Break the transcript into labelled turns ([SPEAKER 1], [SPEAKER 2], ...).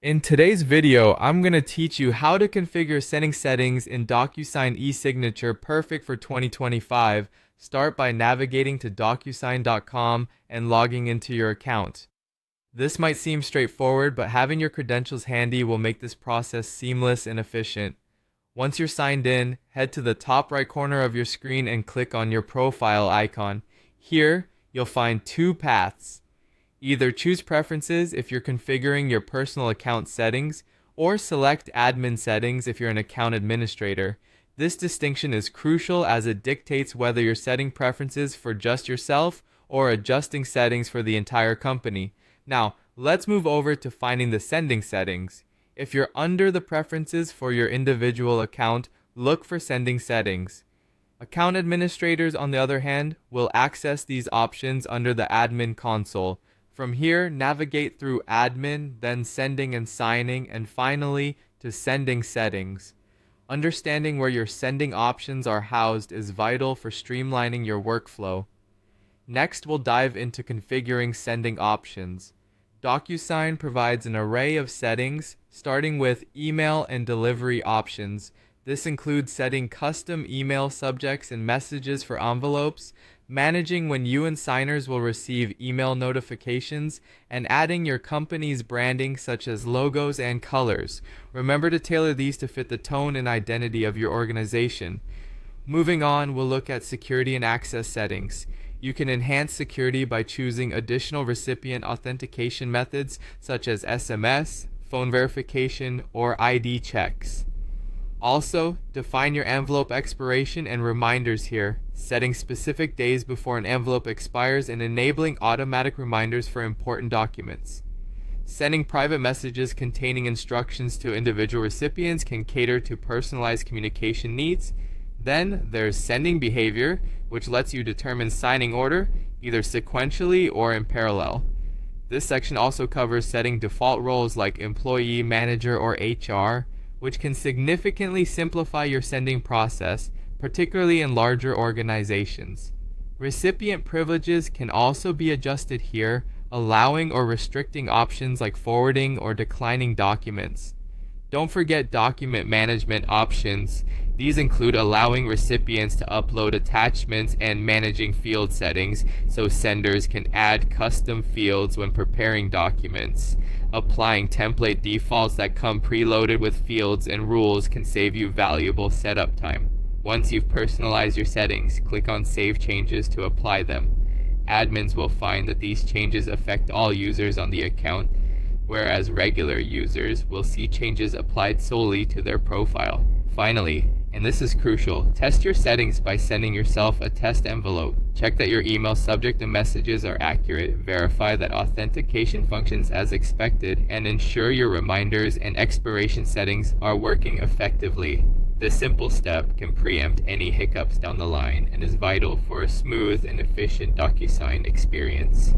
[SPEAKER 1] In today's video, I'm going to teach you how to configure sending settings in DocuSign eSignature perfect for 2025. Start by navigating to DocuSign.com and logging into your account. This might seem straightforward, but having your credentials handy will make this process seamless and efficient. Once you're signed in, head to the top right corner of your screen and click on your profile icon. Here, you'll find two paths. Either choose Preferences if you're configuring your personal account settings, or select Admin Settings if you're an account administrator. This distinction is crucial as it dictates whether you're setting preferences for just yourself or adjusting settings for the entire company. Now, let's move over to finding the sending settings. If you're under the preferences for your individual account, look for Sending Settings. Account administrators, on the other hand, will access these options under the Admin console. From here, navigate through Admin, then Sending and Signing, and finally to Sending Settings. Understanding where your sending options are housed is vital for streamlining your workflow. Next, we'll dive into configuring sending options. DocuSign provides an array of settings, starting with email and delivery options. This includes setting custom email subjects and messages for envelopes, managing when you and signers will receive email notifications, and adding your company's branding such as logos and colors. Remember to tailor these to fit the tone and identity of your organization. Moving on, we'll look at security and access settings. You can enhance security by choosing additional recipient authentication methods such as SMS, phone verification, or ID checks. Also, define your envelope expiration and reminders here, setting specific days before an envelope expires and enabling automatic reminders for important documents. Sending private messages containing instructions to individual recipients can cater to personalized communication needs. Then there's sending behavior, which lets you determine signing order, either sequentially or in parallel. This section also covers setting default roles like employee, manager, or HR, which can significantly simplify your sending process, particularly in larger organizations. Recipient privileges can also be adjusted here, allowing or restricting options like forwarding or declining documents. Don't forget document management options. These include allowing recipients to upload attachments and managing field settings so senders can add custom fields when preparing documents. Applying template defaults that come preloaded with fields and rules can save you valuable setup time. Once you've personalized your settings, click on Save Changes to apply them. Admins will find that these changes affect all users on the account, whereas regular users will see changes applied solely to their profile. Finally, and this is crucial, test your settings by sending yourself a test envelope. Check that your email subject and messages are accurate, verify that authentication functions as expected, and ensure your reminders and expiration settings are working effectively. This simple step can preempt any hiccups down the line and is vital for a smooth and efficient DocuSign experience.